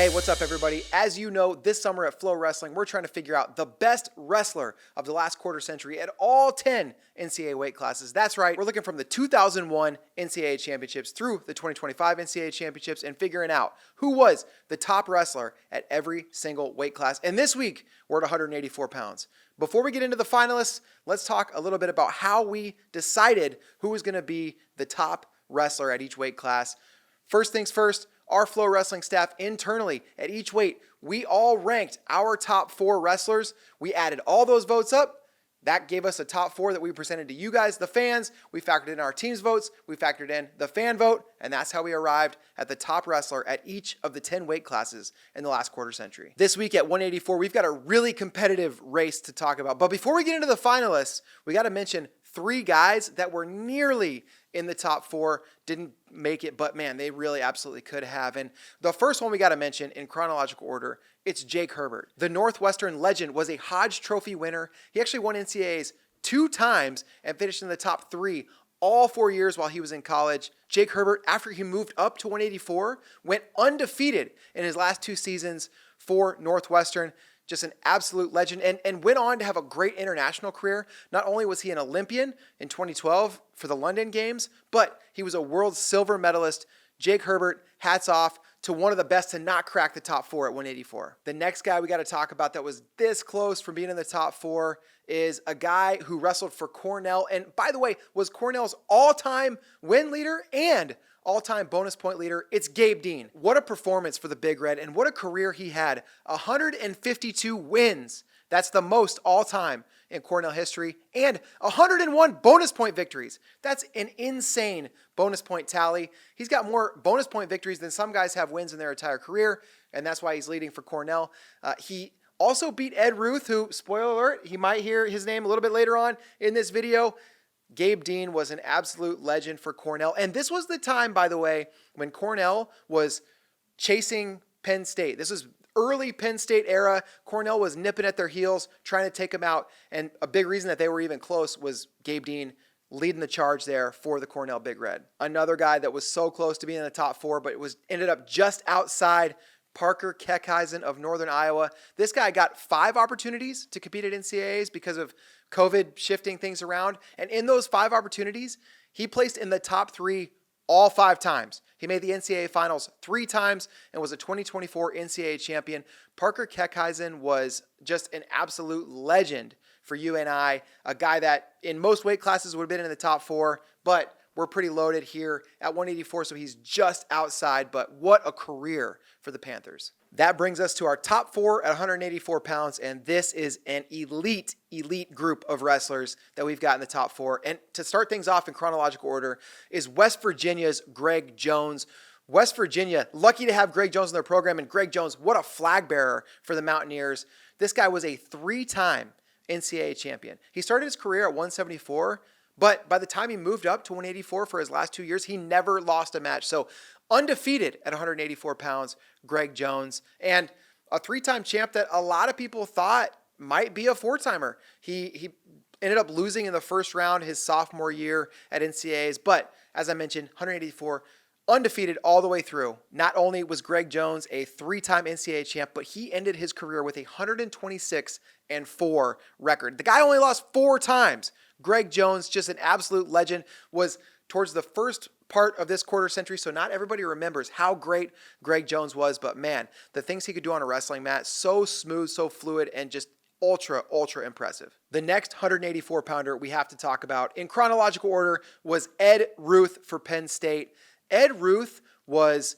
Hey, what's up, everybody? As you know, this summer at FloWrestling, we're trying to figure out the best wrestler of the last quarter century at all 10 NCAA weight classes. That's right, we're looking from the 2001 NCAA championships through the 2025 NCAA championships and figuring out who was the top wrestler at every single weight class. And this week, we're at 184 pounds. Before we get into the finalists, let's talk a little bit about how we decided who was going to be the top wrestler at each weight class. First things first, our FloWrestling staff internally at each weight, we all ranked our top 4 wrestlers. We added all those votes up. That gave us a top 4 that we presented to you guys, the fans. We factored in our team's votes. We factored in the fan vote. And that's how we arrived at the top wrestler at each of the 10 weight classes in the last quarter century. This week at 184, we've got a really competitive race to talk about. But before we get into the finalists, we got to mention 3 guys that were nearly in the top 4, didn't make it, but man, they really absolutely could have. And the first one we got to mention in chronological order, it's Jake Herbert. The Northwestern legend was a Hodge Trophy winner. He actually won NCAAs 2 times and finished in the top 3 all 4 years while he was in college. Jake Herbert, after he moved up to 184, went undefeated in his last 2 seasons for Northwestern. Just an absolute legend, and went on to have a great international career. Not only was he an Olympian in 2012 for the London Games, but he was a world silver medalist. Jake Herbert, hats off to one of the best to not crack the top 4 at 184. The next guy we got to talk about that was this close from being in the top 4 is a guy who wrestled for Cornell, and by the way, was Cornell's all-time win leader and all-time bonus point leader. It's Gabe Dean. What a performance for the Big Red, and what a career he had. 152 wins. That's the most all-time in Cornell history, and 101 bonus point victories. That's an insane bonus point tally. He's got more bonus point victories than some guys have wins in their entire career, and that's why he's leading for Cornell. He also beat Ed Ruth, who, spoiler alert, he might hear his name a little bit later on in this video. Gabe Dean was an absolute legend for Cornell. And this was the time, by the way, when Cornell was chasing Penn State. This was early Penn State era. Cornell was nipping at their heels, trying to take them out. And a big reason that they were even close was Gabe Dean leading the charge there for the Cornell Big Red. Another guy that was so close to being in the top 4, but ended up just outside, Parker Keckheisen of Northern Iowa. This guy got 5 opportunities to compete at NCAAs because of COVID shifting things around. And in those 5 opportunities, he placed in the top 3 all 5 times. He made the NCAA finals 3 times and was a 2024 NCAA champion. Parker Keckheisen was just an absolute legend for UNI, a guy that in most weight classes would have been in the top 4, but we're pretty loaded here at 184, so he's just outside, but what a career for the Panthers. That brings us to our top 4 at 184 pounds, and this is an elite group of wrestlers that we've got in the top 4. And to start things off in chronological order is West Virginia's Greg Jones. West Virginia, lucky to have Greg Jones in their program, and Greg Jones, what a flag bearer for the Mountaineers. This guy was a 3-time NCAA champion. He started his career at 174, but by the time he moved up to 184 for his last 2 years, he never lost a match. So undefeated at 184 pounds, Greg Jones, and a 3-time champ that a lot of people thought might be a 4-timer. He ended up losing in the first round his sophomore year at NCAAs, but as I mentioned, 184, undefeated all the way through. Not only was Greg Jones a 3-time NCAA champ, but he ended his career with a 126-4 record. The guy only lost 4 times. Greg Jones, just an absolute legend, was towards the first part of this quarter century, so not everybody remembers how great Greg Jones was, but man, the things he could do on a wrestling mat, so smooth, so fluid, and just ultra impressive. The next 184-pounder we have to talk about in chronological order was Ed Ruth for Penn State. Ed Ruth was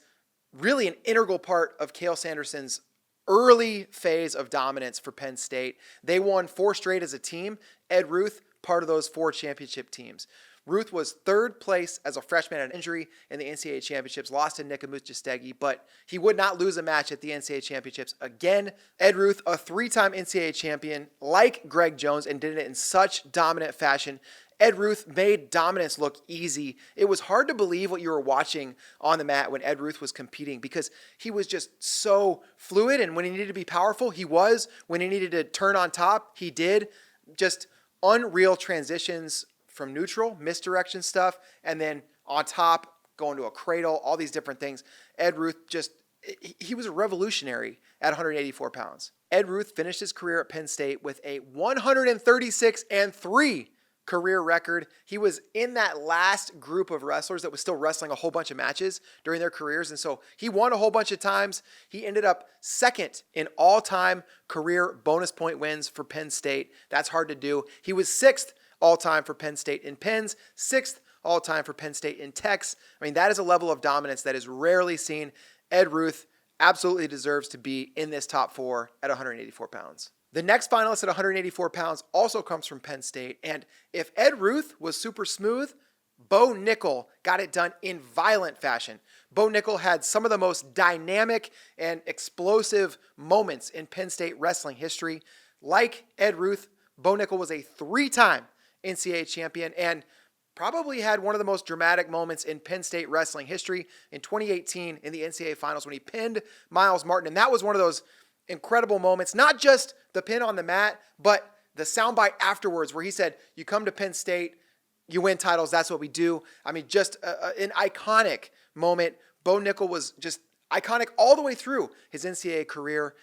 really an integral part of Cael Sanderson's early phase of dominance for Penn State. They won 4 straight as a team. Ed Ruth, part of those 4 championship teams. Ruth was 3rd place as a freshman at an injury in the NCAA championships, lost to Nicomus Jastegi, but he would not lose a match at the NCAA championships again. Ed Ruth, a 3-time NCAA champion like Greg Jones, and did it in such dominant fashion. Ed Ruth made dominance look easy. It was hard to believe what you were watching on the mat when Ed Ruth was competing because he was just so fluid, and when he needed to be powerful, he was. When he needed to turn on top, he did. Just unreal transitions from neutral, misdirection stuff, and then on top, going to a cradle, all these different things. Ed Ruth just he was a revolutionary at 184 pounds. Ed Ruth finished his career at Penn State with a 136-3 career record. He was in that last group of wrestlers that was still wrestling a whole bunch of matches during their careers. And so he won a whole bunch of times. He ended up second in all-time career bonus point wins for Penn State. That's hard to do. He was sixth all-time for Penn State in pins, sixth all-time for Penn State in techs. I mean, that is a level of dominance that is rarely seen. Ed Ruth absolutely deserves to be in this top four at 184 pounds. The next finalist at 184 pounds also comes from Penn State. And if Ed Ruth was super smooth, Bo Nickel got it done in violent fashion. Bo Nickel had some of the most dynamic and explosive moments in Penn State wrestling history. Like Ed Ruth, Bo Nickel was a three-time NCAA champion and probably had one of the most dramatic moments in Penn State wrestling history in 2018 in the NCAA finals when he pinned Miles Martin. And that was one of those incredible moments, not just the pin on the mat, but the soundbite afterwards where he said, you come to Penn State, you win titles, that's what we do. I mean, just an iconic moment. Bo Nickel was just iconic all the way through his NCAA career.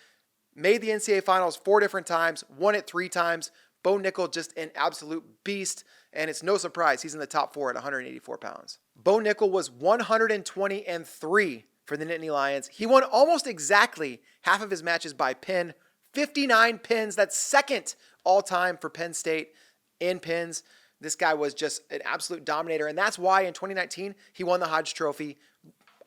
Made the NCAA finals 4 different times, won it 3 times. Bo Nickel, just an absolute beast, and it's no surprise he's in the top 4 at 184 pounds. Bo Nickel was 120-3 for the Nittany Lions. He won almost exactly half of his matches by pin, 59 pins. That's second all-time for Penn State in pins. This guy was just an absolute dominator, and that's why in 2019 he won the Hodge Trophy.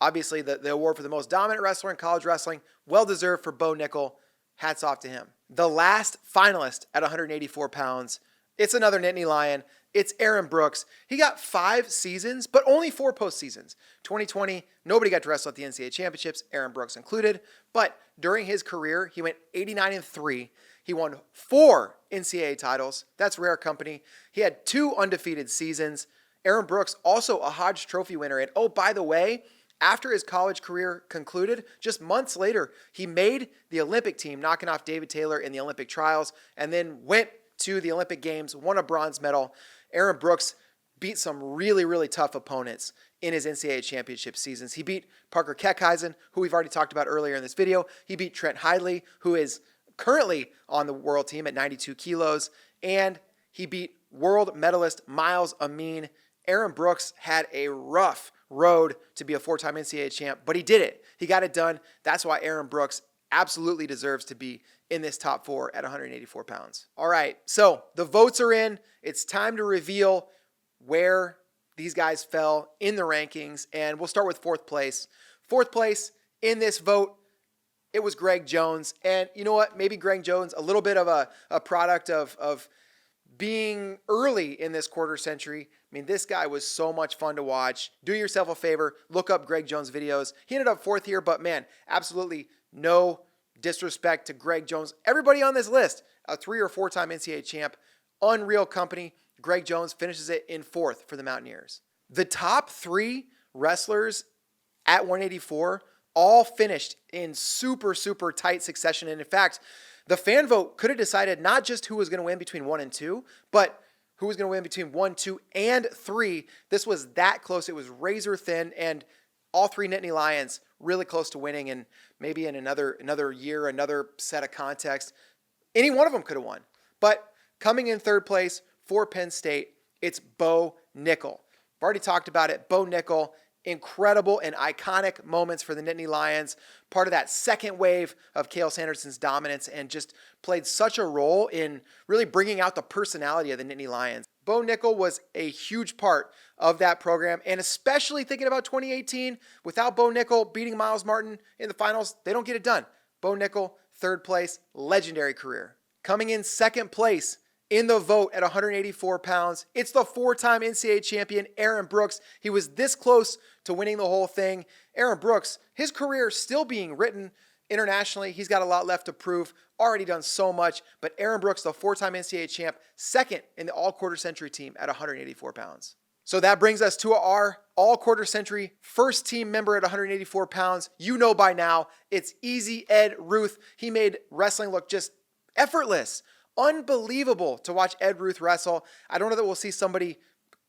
Obviously, the award for the most dominant wrestler in college wrestling. Well-deserved for Bo Nickel. Hats off to him. The last finalist at 184 pounds, it's another Nittany Lion. It's Aaron Brooks. He got 5 seasons, but only 4 postseasons. 2020, nobody got to wrestle at the NCAA championships, Aaron Brooks included. But during his career, he went 89-3. He won 4 NCAA titles. That's rare company. He had 2 undefeated seasons. Aaron Brooks, also a Hodge Trophy winner. And oh, by the way, after his college career concluded, just months later, he made the Olympic team, knocking off David Taylor in the Olympic trials, and then went to the Olympic Games, won a bronze medal. Aaron Brooks beat some really, really tough opponents in his NCAA championship seasons. He beat Parker Keckheisen, who we've already talked about earlier in this video. He beat Trent Hidley, who is currently on the world team at 92 kilos. And he beat world medalist Miles Amin. Aaron Brooks had a rough road to be a 4-time NCAA champ, but he did it. He got it done. That's why Aaron Brooks absolutely deserves to be in this top 4 at 184 pounds. All right, so the votes are in. It's time to reveal where these guys fell in the rankings, and we'll start with 4th place. 4th place in this vote, it was Greg Jones. And you know what? Maybe Greg Jones, a little bit of a product of being early in this quarter century. I mean, this guy was so much fun to watch. Do yourself a favor, look up Greg Jones videos. He ended up 4th here, but man, absolutely no disrespect to Greg Jones. Everybody on this list, a 3 or 4-time NCAA champ, unreal company. Greg Jones finishes it in 4th for the Mountaineers. The top 3 wrestlers at 184 all finished in super, super tight succession. And in fact, the fan vote could have decided not just who was going to win between 1 and 2, but who was going to win between 1, 2, and 3. This was that close. It was razor thin, and all 3 Nittany Lions really close to winning. And maybe in another year, another set of context, any one of them could have won. But coming in 3rd place for Penn State, it's Bo Nickel. I've already talked about it. Bo Nickel, incredible and iconic moments for the Nittany Lions, part of that second wave of Cael Sanderson's dominance, and just played such a role in really bringing out the personality of the Nittany Lions. Bo Nickel was a huge part of that program, and especially thinking about 2018, without Bo Nickel beating Miles Martin in the finals, they don't get it done. Bo Nickel, 3rd place, legendary career. Coming in 2nd place in the vote at 184 pounds, it's the 4-time NCAA champion, Aaron Brooks. He was this close to winning the whole thing. Aaron Brooks, his career still being written internationally. He's got a lot left to prove. Already done so much. But Aaron Brooks, the 4-time NCAA champ, 2nd in the all-quarter century team at 184 pounds. So that brings us to our all-quarter century first team member at 184 pounds. You know by now, it's Easy Ed Ruth. He made wrestling look just effortless. Unbelievable to watch Ed Ruth wrestle. I don't know that we'll see somebody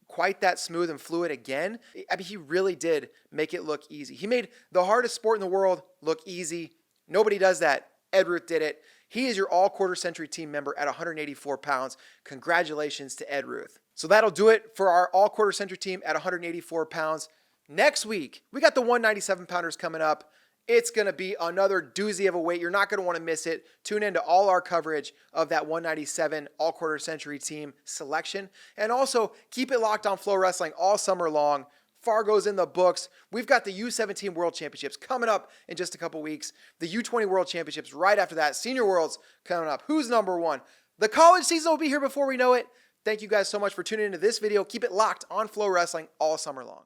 quite that smooth and fluid again. I mean, he really did make it look easy. He made the hardest sport in the world look easy. Nobody does that. Ed Ruth did it. He is your all quarter century team member at 184 pounds. Congratulations to Ed Ruth. So that'll do it for our all quarter century team at 184 pounds. Next week, we got the 197 pounders coming up. It's going to be another doozy of a weight. You're not going to want to miss it. Tune into all our coverage of that 197 all quarter century team selection. And also keep it locked on FloWrestling all summer long. Fargo's in the books. We've got the U17 World Championships coming up in just a couple weeks. The U20 World Championships right after that. Senior Worlds coming up. Who's number one? The college season will be here before we know it. Thank you guys so much for tuning into this video. Keep it locked on FloWrestling all summer long.